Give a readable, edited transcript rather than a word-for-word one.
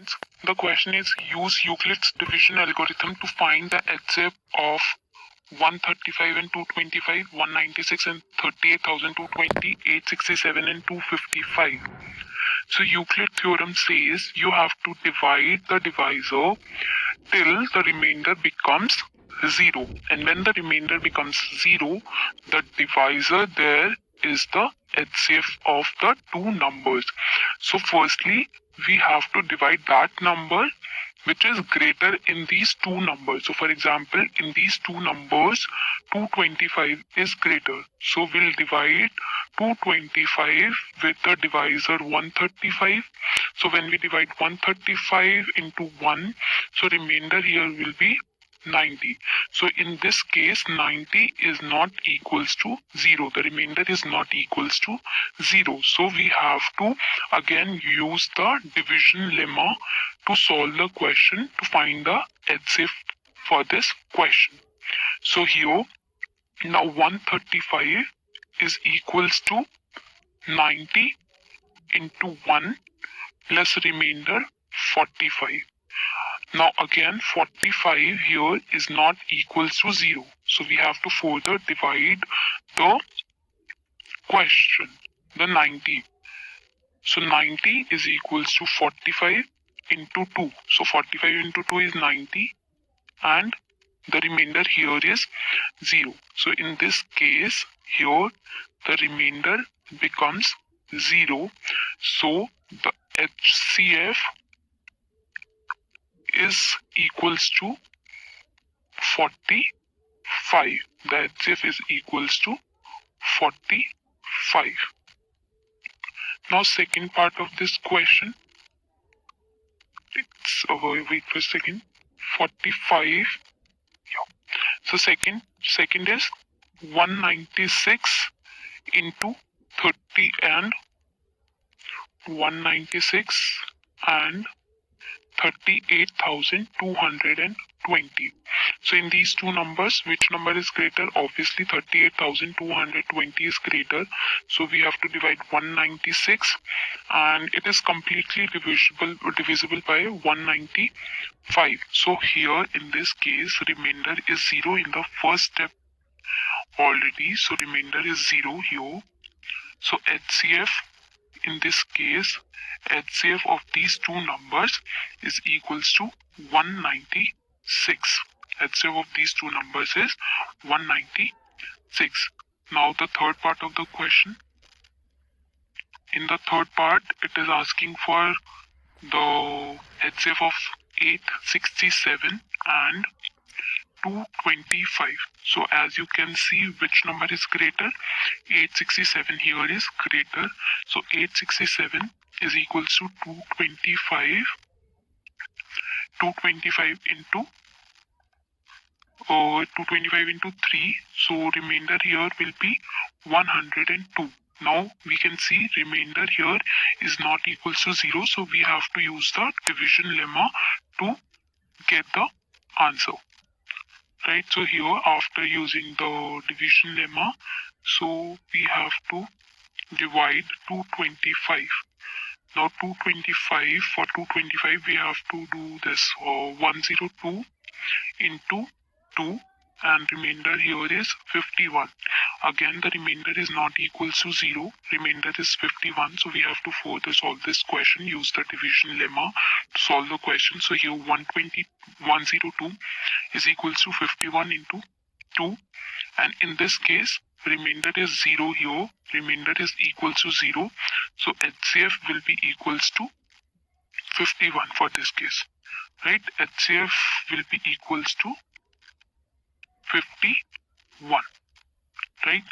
students, the question is use Euclid's division algorithm to find the HCF of 135 and 225, 196 and 38,220, 867 and 255. So Euclid theorem says you have to divide the divisor till the remainder becomes 0. And when the remainder becomes 0, the divisor there is the HCF of the two numbers. So firstly, we have to divide that number which is greater in these two numbers. So for example, in these two numbers, 225 is greater. So we'll divide 225 with the divisor 135. So when we divide 135 into 1, so remainder here will be 90. So in this case, 90 is not equals to 0. The remainder is not equals to 0. So we have to again use the division lemma to solve the question to find the HCF for this question. So here, now 135 is equals to 90 into 1 plus remainder 45. Now again 45 here is not equals to 0. So we have to further divide the question, the 90. So 90 is equals to 45 into 2. So 45 into 2 is 90 and the remainder here is 0. So in this case here the remainder becomes 0. So the HCF is equals to 45. The HCF is equals to 45. Now second part of this question, it's wait for a second, 45. Yeah. So second is 196 into 30 and 196 and 38,220. So in these two numbers, which number is greater? Obviously 38,220 is greater. So we have to divide 196 and it is completely divisible by 195. So here in this case, remainder is 0 in the first step already. So remainder is 0 here. So HCF in this case, HCF of these two numbers is equals to 196. HCF of these two numbers is 196. Now the third part of the question. In the third part, it is asking for the HCF of 867 and 225. So as you can see, which number is greater? 867 here is greater. So 867 is equals to 225. 225 into 225 into 3. So remainder here will be 102. Now we can see remainder here is not equals to 0. So we have to use the division lemma to get the answer. Right, so here after using the division lemma, so we have to divide 225. Now 225, for 225 we have to do this 102 into 2 and remainder here is 51. Again the remainder is not equals to 0, remainder is 51. So we have to further solve this question, use the division lemma to solve the question. So here 102 is equals to 51 into 2 and in this case remainder is 0 here, remainder is equals to 0. So HCF will be equals to 51 for this case. Right, HCF will be equals to 51. Right,